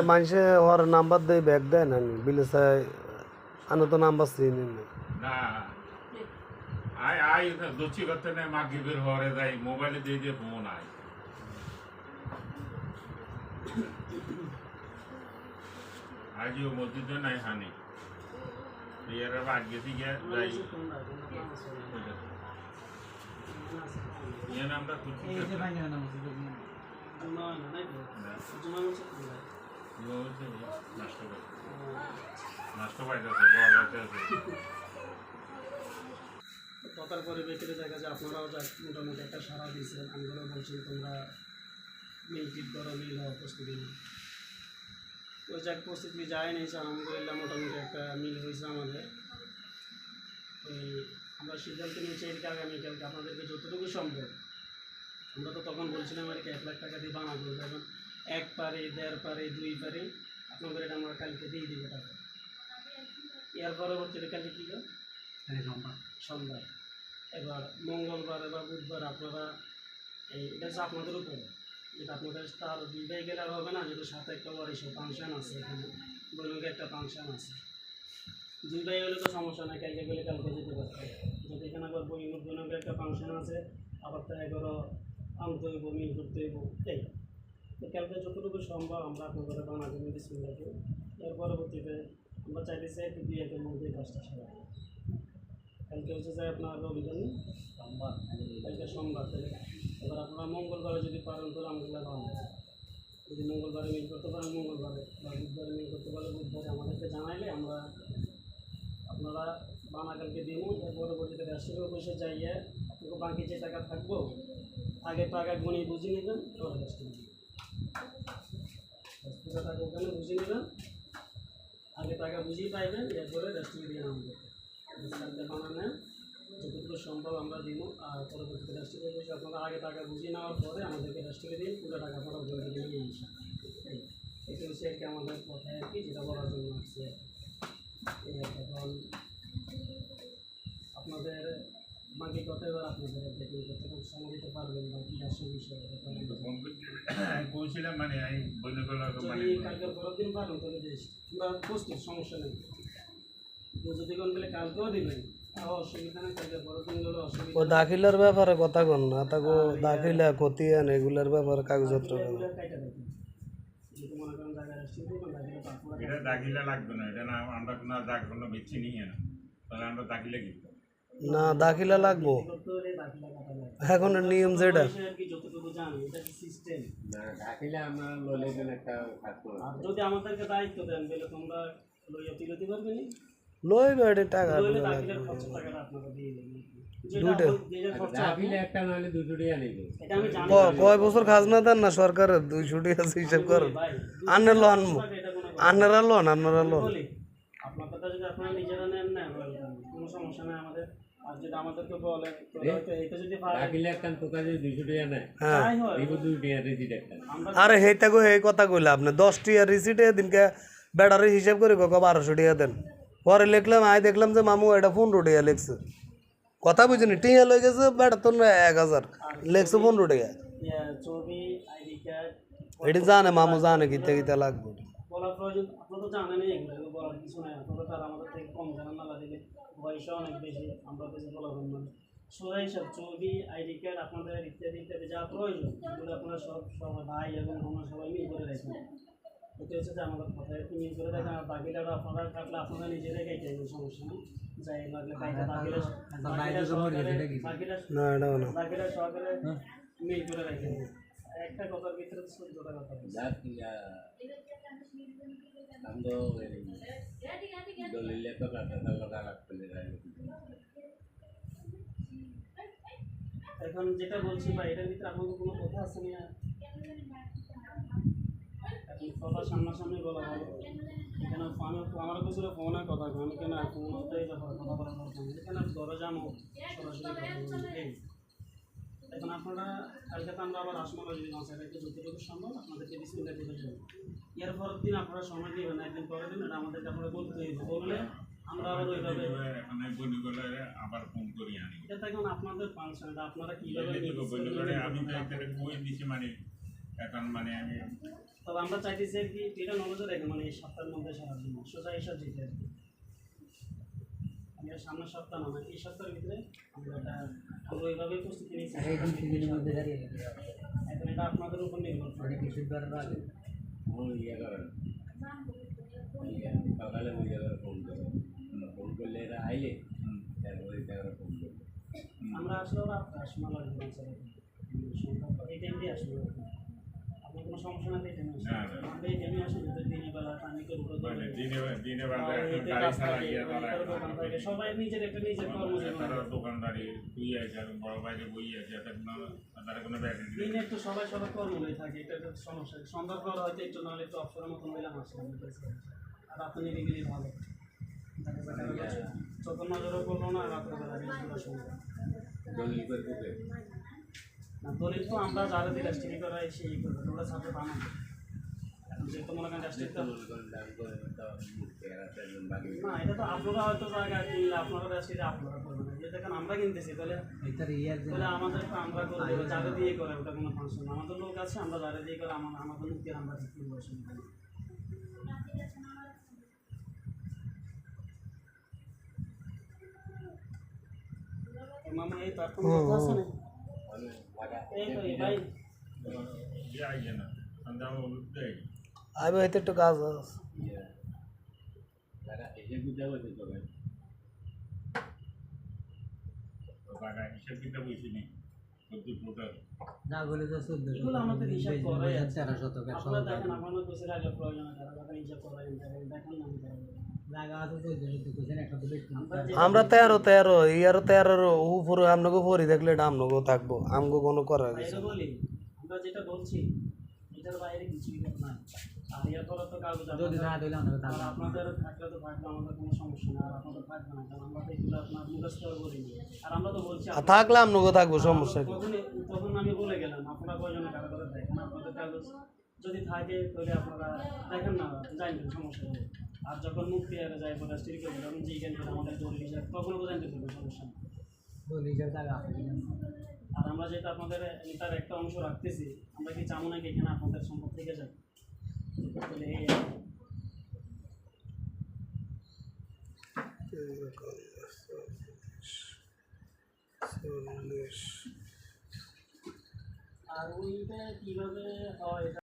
মানুষে ওর নাম্বার দিয়ে ব্যাগ দেয় না বিলে আনো তো নাম্বার চিনি না আই দোষী করতে নাই মাগরিবের হরে যাই মোবাইলে দিয়ে দিয়ে ফোন আয় আজও মসজিদে নাই হানি ইয়ার বাদ গেছি গিয়া যাই ইয়ে নামটা খুঁজছি নষ্ট পাইতেছে কথার পরিপ্রেক্ষিতে দেখা যায় আপনারাও মোটামুটি একটা সাড়া দিয়েছেন আমরাও বলছেন তোমরা মিল ঠিক করো মিল হওয়ার প্রস্তুতি নেই ওই যাক প্রস্তুতি যায় নিয়েছে আলহামদুলিল্লাহ মোটামুটি একটা মিল হয়েছে আমাদের ওই আমরা সিদ্ধান্ত নিয়েছি এদিকে আগামীকালকে আপনাদেরকে যতটুকু সম্ভব আমরা তো তখন বলছিলাম আর কি 1 লাখ টাকা দিয়ে বানাবো এখন 1 পারে 1.5 পারে 2 পারে আপনাদের এটা আমরা কালকে দিয়ে দিব টাকা এর পরবর্তীতে কালকে কী হয় সন্ধ্যায় এবার মঙ্গলবার বা বুধবার আপনারা এটা হচ্ছে আপনাদের উপরে যেটা আপনাদের তার 2 ভাই গেলে আর হবে না যেহেতু সাথে একটা বড় ফাংশন আছে এখানে বৈনিকে একটা ফাংশন আছে 2 ভাই হলে তো সমস্যা নাই কালকে গেলে কালকে যেতে পারবে যদি এখানে আবার বৈনিকে একটা ফাংশন আছে আবার তো এগারো আনতে হইব মিল করতে হইব এই তো কালকে যতটুকু সম্ভব আমরা আপনাদের বানাবো বিসমিল্লাহকে এর পরবর্তীতে আমরা চাইতেছি একটু 2-1 মধ্যে কাজটা সারা কালকে হচ্ছে যে আপনার রবিবার সোমবার কালকে সোমবার এবার আপনারা মঙ্গলবারে যদি পারেন তাহলে আমাদের ভালো যদি মঙ্গলবারে মিল করতে পারেন মঙ্গলবারে বা বুধবারে মিল করতে পারলে বুধবারে আমাদেরকে জানাইলে আমরা আপনারা বানা কালকে দিব এর পরবর্তীতে রাষ্ট্রীয় পয়সা যাইয়ে আপনাকে বাকি যে টাকা থাকবো আগে টাকা গুণি বুঝিয়ে নেবেন পরে রাষ্ট্রীয় টাকা ওখানে বুঝিয়ে নেবেন আগে টাকা বুঝিয়ে পাইবেন এরপরে রাষ্ট্রীয় দিয়ে আমাদের কালকে বানানো যতটুকু সম্ভব আমরা দিব আর পরবর্তীতে রাষ্ট্রীয় পয়সা আপনারা আগে টাকা বুঝিয়ে নেওয়ার পরে আমাদেরকে রাষ্ট্রীয় দিয়ে পুরো টাকা পরে নিয়ে আসা এটা হচ্ছে আর কি আমাদের কথায় আর কি যেটা বলার জন্য আসছে এখন আপনাদের বাকি কথা এবার আপনাদের দেখুন কতক্ষণ সময় দিতে পারবেন বা কী আসে বিষয়ে বলছিলাম মানে আমি বলে যদি কালকে পরের দিন পারেন তাহলে বেশ বা প্রস্তুত সমস্যা নেই যদি কোন গেলে কালকেও দিবেন তাও অসুবিধা নেই কালকে পরের দিন গেলে অসুবিধা ও দাখিলার ব্যাপারে কথা কন না তাকে দাখিলা খতিয়ান এগুলার ব্যাপারে কাগজপত্র মনে করেন জায়গায় আসছি এটা দাখিলা লাগবে না এটা না আমরা কোনো বেশি নিয়ে না তাহলে আমরা দাখিলা কিনবো না দাখিলা লাগবো এখন নিয়ম যেটা যদি আমাদেরকে দায়িত্ব দেন তাহলে তোমরা লইয়া তুলে পারবে না লই বেড়ে টাকা কয় বছর খাজনা দেন না সরকারের 200 টাকা হিসাব করেন আন্নার লোন আন্নারা লোন আপনার কথা যদি আপনারা নিজেরা নেন না কোনো সমস্যা নেই আমাদের আর যদি আমাদেরকে বলে এটা যদি আরে হেইটা গো এই কথা কইলে আপনি 10 টাকা রিসিটে দিনকে বেড়ারে হিসাব করে 1200 টাকা দেন পরে লিখলাম আই দেখলাম যে মামু এটা 15 টাকা লিখছে কথা বুঝিনি টিয়া লই গেছে বেড়া তো 1000 লিখছে 15 টাকা এটা জানে মামু জানে কিতে লাগবে বলার প্রয়োজন আপনারা তো জানেনই এগুলো বলার কিছু নাই আপনারা তার আমাদের থেকে কম জানান না লাগে বয়সও অনেক বেশি আমরা বেশি বলার না সবাই সব ছবি আইডি কার্ড আপনাদের ইত্যাদি ইত্যাদি যা প্রয়োজন এগুলো আপনারা সব ভাই এবং আমরা সবাই মিল করে রাখবেন এটা হচ্ছে যে আমাদের কথায় একটু মিল করে রাখেন আর বাকিটা আপনারা থাকলে আপনারা নিজেরাই গাইতে সমস্যা নেই যাই লাগলে বাকিটা সহকারে মিল করে রাখেন একটা কথার ভিতরে 14টা কথা এখন যেটা বলছি বা এটার ভিতরে আপনাদের কোনো কথা আছে না এখন কথা সামনাসামনি বলা ভালো এখানে আমার কাছে ফোনে কথা আমি কেন ফোনতেই কথা বলা দরকার এখানে ধরে যাবো সরাসরি এখন আপনারা কালকে তো আমরা আবার আসমানো যদি মাছ যতটুকু সম্ভব আপনাদেরকে বিসমিল্লাহ দিয়ে দেবো এর পরের দিন আপনারা সময় দিবেন, একদিন পরের দিন এটা আমাদেরকে আপনারা বলতে হইব, বললে আমরা আবার ওইভাবে এখানে বলি গেলে আবার ফোন করি আনি এটা এখন আপনাদের ফাংশন, এটা আপনারা কীভাবে বলি করে আমি তো এখানে কই দিছি মানে এখন মানে আমি তবে আমরা চাইতেছি কি এটা নলেজে রেখে মানে এই সপ্তাহের মধ্যে সারার জন্য সোজা এসব যেতে আর কি। আমরা সামনের সপ্তাহ না এই সপ্তাহের ভিতরে আমরা এটা আমরা ওইভাবে প্রস্তুতি নিয়েছি। এখন এটা আপনাদের উপর নির্ভর করে। সকালে ফোন করো, ফোন করলে এরা আইলে তারপরে ফোন করবে। আমরা আসলে রাত সময় লাগবে এই টাইম দিয়ে আসবো, আপনার কোনো সমস্যা না এই টাইমে আসবে, আমরা এই টাইমে আসি যদি দিনের বেলা পানি করে মানে দিনে বাদে এখন গাড়ি চালাইয়া তারা সবাই নিজের একটা নিজের কর্মজীবন তারা দোকানদারি তুই আছে আর বড় বাইরে বই আছে তারা কোনো ব্যাপার নেই দিনে একটু সবাই সবার কর্মই থাকে, এটা একটা সমস্যা। সন্ধ্যার পর হয়তো একটু নাহলে একটু অফসরের মতন হইলাম আসলাম, আর আপনি নিরিবিলি ভালো চোখের নজরও করলো না রাত্রে বেলা অসুবিধা দলিল করে দেবে। না। দলিল তো আমরা যারা দিয়ে রেস্ট্রিক্ট করা সেই করবে, ওরা ছাত্র বানাবে যেহেতু মনে করেন রেস্ট্রিক্ট না, এটা তো আপনারা হয়তো জায়গায় কিনলে আপনারা রেস্ট্রিক্ট আপনারা করবেন না, যে দেখেন আমরা কিনতেছি তাহলে আমাদের আমরা করবো যারা দিয়ে করে ওটা কোনো ফাংশন। আমাদের লোক আছে, আমরা যারা দিয়ে করে আমাদের লোককে আমরা ঠিক করবো অসুবিধা নেই। মামা এই তার কোনো কথা আছে না? এই তো এই ভাই যাই না সন্ধ্যা উঠতে আইবে হয়তো একটু কাজ আছে। তারা এসে বুঝা হয়েছে তবে টাকা হিসেব কিনতে বসিনি 14 ফুটার না বলে তো 14 এগুলো আমাদের হিসাব করাই আছে। 1300 আপনারা দেখেন আমাদের দেশের আগে প্রয়োজন আছে, তারা হিসাব করাই দেখেন না লাগা আছে 14 কোশ্চেন একটা তো বেশি আমরা 13 ইয়ার 13 উপরে আমনগো পরি দেখলে এটা আমনগো থাকবো, আমগো কোনো করার কিছু বাইরে বলি আমরা যেটা বলছি এটার বাইরে কিছুই নাই। আর এর পরে তো কাগজ যদি না দিলে আমরা আর আপনাদের থাকলে তো থাকলে আমাদের কোনো সমস্যা নেই, আর আপনাদের থাকবে না কারণ আমরা তো এগুলো আপনার মুখস্থ করিনি। আর আমরা তো বলছি আর থাকলে আমনগো থাকবো, সমস্যা কি? তখন আমি বলে গেলাম আপনারা কয়জনে কাগজ দেখেন, আপনাদের কাগজ যদি থাকে তাহলে আপনারা দেখেন না জানবেন, সমস্যা নেই। আর যখন মুক্তি আগে যায় বলে স্টিল করে তখন জিজ্ঞাসা করে আমাদের দলিল হিসাব তখন জানতে পারবেন, সমস্যা নেই। দলিল টাকা আছে আর আমরা যেটা আপনাদের এটার একটা অংশ রাখতেছি, আমরা কি চাবো নাকি এখানে আপনাদের সম্পদ থেকে যায় তাহলে এই আর ওইটা কীভাবে হয়